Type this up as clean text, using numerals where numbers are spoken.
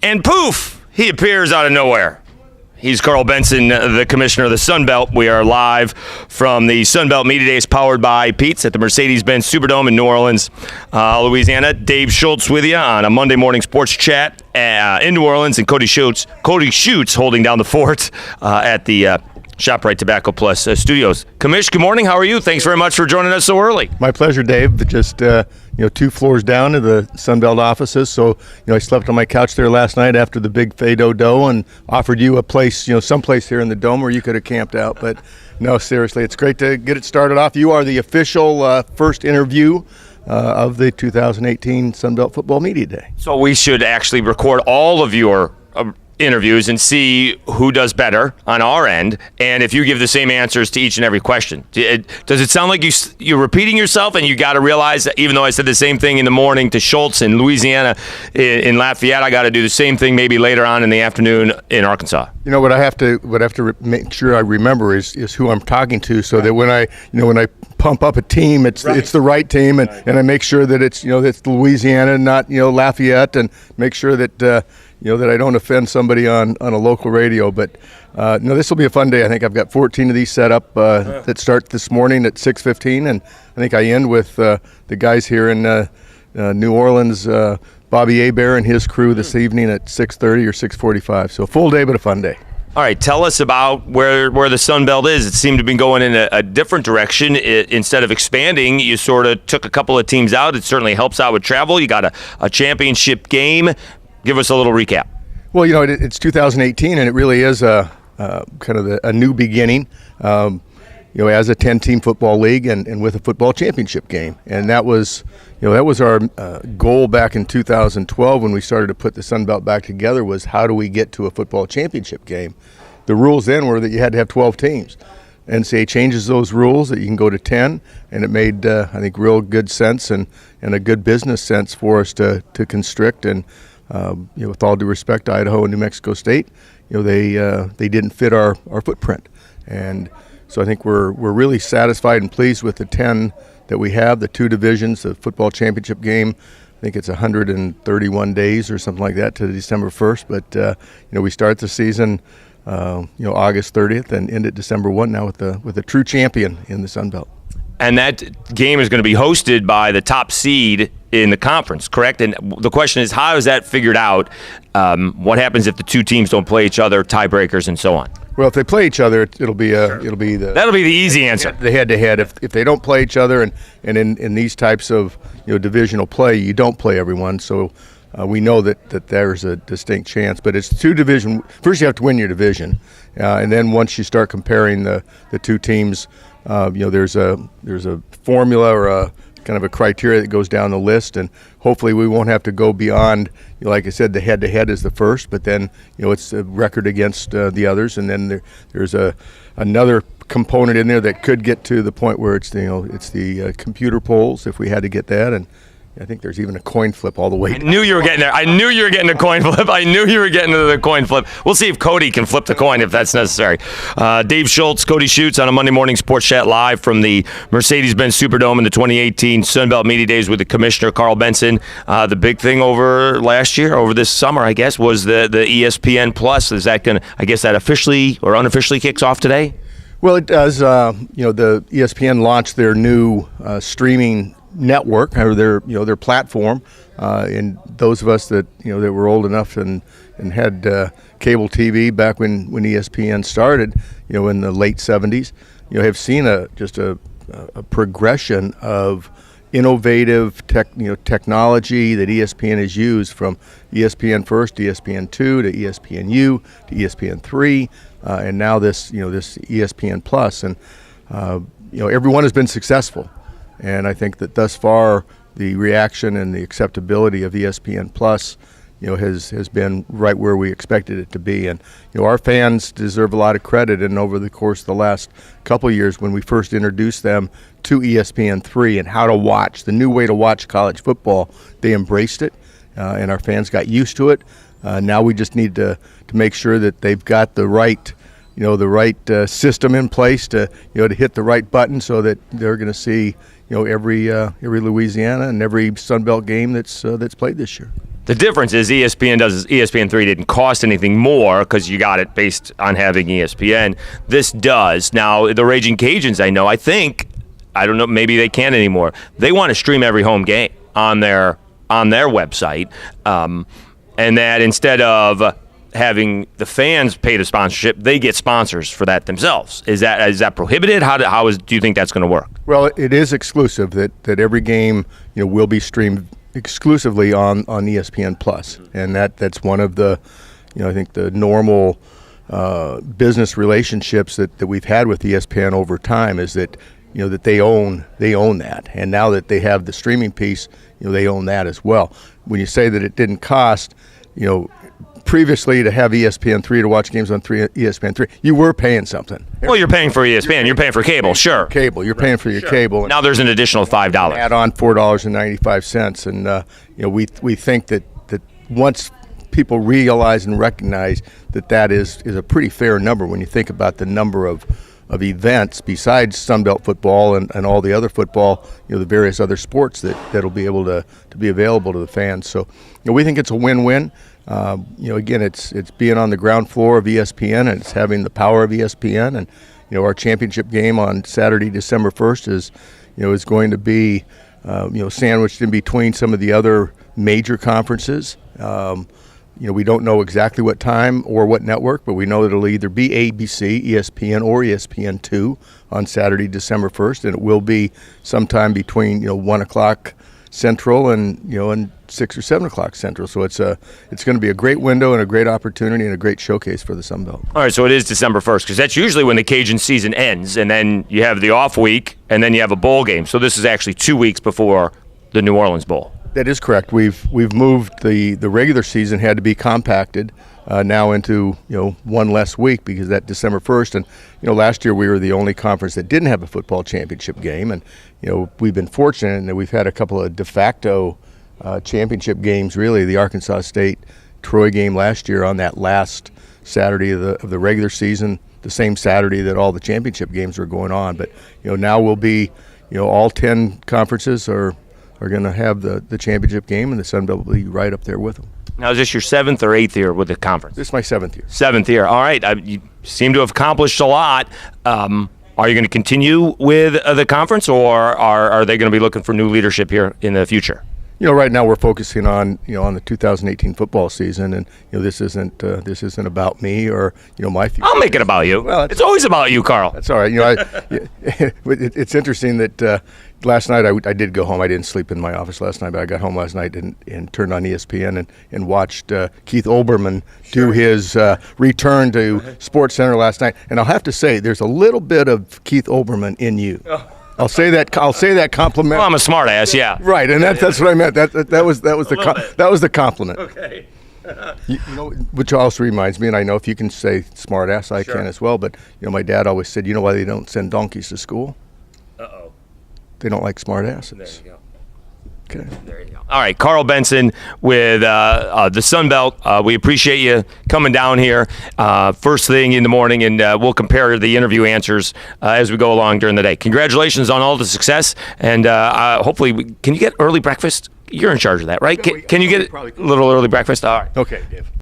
And poof, he appears out of nowhere. He's Karl Benson, the commissioner of the Sun Belt. We are live from the Sun Belt Media Days powered by Pete's at the Mercedes-Benz Superdome in New Orleans, Louisiana. Dave Schultz with you on a Monday morning sports chat in New Orleans, and Cody Schutz holding down the fort at the ShopRite Tobacco Plus studios. Commish, good morning. How are you? Thanks very much for joining us so early. My pleasure, Dave. Just 2 floors down to the Sunbelt offices. So I slept on my couch there last night after the big Fado and offered you a place, someplace here in the dome where you could have camped out. But no, seriously, it's great to get it started off. You are the official first interview of the 2018 Sunbelt Football Media Day. So we should actually record all of your interviews and see who does better on our end, and if you give the same answers to each and every question. Does it sound like you're repeating yourself, and you got to realize that even though I said the same thing in the morning to Schultz in Louisiana, in Lafayette, I got to do the same thing maybe later on in the afternoon in Arkansas? What I have to make sure I remember is who I'm talking to, so that when I pump up a team, it's the right team, and I make sure that it's Louisiana, not Lafayette, and make sure that that I don't offend somebody on a local radio. But this will be a fun day. I think I've got 14 of these set up that start this morning at 6:15, and I think I end with the guys here in New Orleans, Bobby Hebert and his crew this evening at 6:30 or 6:45. So a full day, but a fun day. All right, tell us about where the Sun Belt is. It seemed to be going in a different direction. Instead of expanding, you sort of took a couple of teams out. It certainly helps out with travel. You got a championship game. Give us a little recap. Well, it's 2018, and it really is a kind of a new beginning. As a 10-team football league and with a football championship game, and that was our goal back in 2012 when we started to put the Sun Belt back together. Was how do we get to a football championship game? The rules then were that you had to have 12 teams. NCAA changes those rules that you can go to 10, and it made I think real good sense and a good business sense for us to constrict. And with all due respect to Idaho and New Mexico State, they didn't fit our footprint, and so I think we're really satisfied and pleased with the 10 that we have, the 2 divisions, the football championship game. I think it's 131 days or something like that to December 1st, but we start the season August 30th and end it December 1 now with a true champion in the Sun Belt. And that game is going to be hosted by the top seed in the conference, correct? And the question is, how is that figured out? What happens if the 2 teams don't play each other, tiebreakers, and so on? Well, if they play each other, that'll be the easy answer. The head-to-head. If they don't play each other, and in these types of divisional play, you don't play everyone. So we know that there's a distinct chance. But it's 2 division. First, you have to win your division, and then once you start comparing the 2 teams, there's a formula or a kind of a criteria that goes down the list, and hopefully we won't have to go beyond, like I said, the head-to-head is the first, but then it's a record against the others, and then there's another component in there that could get to the point where it's the computer polls if we had to get that, and I think there's even a coin flip all the way. I knew you were getting there. I knew you were getting a coin flip. I knew you were getting to the coin flip. We'll see if Cody can flip the coin if that's necessary. Dave Schultz, Cody Schutz on a Monday morning sports chat live from the Mercedes-Benz Superdome in the 2018 Sunbelt Media Days with the commissioner, Karl Benson. The big thing over this summer, I guess, was the ESPN Plus. Is that going to, I guess that officially or unofficially kicks off today? Well, it does. The ESPN launched their new streaming network, or their platform, and those of us that that were old enough and had cable TV back when ESPN started, in the late 70s, have seen a progression of innovative technology that ESPN has used, from ESPN First, ESPN 2 to ESPNU to ESPN 3, and now this ESPN Plus, and everyone has been successful. And I think that thus far the reaction and the acceptability of ESPN Plus, has been right where we expected it to be. And our fans deserve a lot of credit. And over the course of the last couple of years, when we first introduced them to ESPN3 and how to watch, the new way to watch college football, they embraced it, and our fans got used to it. Now we just need to make sure that they've got the right system in place to hit the right button, so that they're going to see every Louisiana and every Sun Belt game that's played this year. The difference is ESPN3 didn't cost anything more because you got it based on having ESPN. This does. Now, the Raging Cajuns, I don't know, maybe they can't anymore. They want to stream every home game on their website, and that instead of having the fans pay the sponsorship, they get sponsors for that themselves. Is that prohibited? Do you think that's going to work? Well, it is exclusive that every game will be streamed exclusively on ESPN Plus, and that's one of the I think the normal business relationships that we've had with ESPN over time is that that they own that, and now that they have the streaming piece, they own that as well. When you say that it didn't cost, previously to have ESPN3 to watch games on ESPN3, you were paying something. Well, you're paying for ESPN. You're paying for cable, sure. You're paying for your cable. Now there's an additional $5. Add on $4.95, and we think that once people realize and recognize that is a pretty fair number when you think about the number of events besides Sunbelt football and all the other football, the various other sports that'll be able to be available to the fans. So, we think it's a win-win. Again, it's being on the ground floor of ESPN, and it's having the power of ESPN. And our championship game on Saturday, December 1st, is going to be sandwiched in between some of the other major conferences. We don't know exactly what time or what network, but we know that it'll either be ABC, ESPN, or ESPN2 on Saturday, December 1st, and it will be sometime between 1 o'clock Central and 6 or 7 o'clock Central. So it's going to be a great window and a great opportunity and a great showcase for the Sun Belt. All right, so it is December 1st because that's usually when the Cajun season ends, and then you have the off week, and then you have a bowl game. So this is actually 2 weeks before the New Orleans Bowl. That is correct. We've moved the regular season had to be compacted now into one less week because that December 1st, and last year we were the only conference that didn't have a football championship game, and we've been fortunate in that we've had a couple of de facto championship games. Really, the Arkansas State Troy game last year on that last Saturday of the regular season, the same Saturday that all the championship games were going on. But now we'll be all 10 conferences are going to have the championship game, and the Sun Belt will be right up there with them. Now, is this your 7th or 8th year with the conference? This is my 7th year. 7th year. All right. You seem to have accomplished a lot. Are you going to continue with the conference, or are they going to be looking for new leadership here in the future? Right now we're focusing on on the 2018 football season, and this isn't about me or my future. I'll make it about you. Well, it's always about you, Karl. That's all right. It's interesting that last night I did go home. I didn't sleep in my office last night, but I got home last night and turned on ESPN and watched Keith Olbermann do his return to SportsCenter last night. And I'll have to say, there's a little bit of Keith Olbermann in you. Oh. I'll say that compliment. Well, I'm a smart ass, yeah. Right, and that's what I meant. That was the compliment. Okay. Which also reminds me, and I know if you can say smart ass, I can as well. But my dad always said, why they don't send donkeys to school? Uh-oh. They don't like smart asses. There you go. Okay. There you go. All right, Karl Benson with the Sun Belt. We appreciate you coming down here first thing in the morning, and we'll compare the interview answers as we go along during the day. Congratulations on all the success, and hopefully, can you get early breakfast? You're in charge of that, right? Can you get a little early breakfast? All right. Okay, Dave.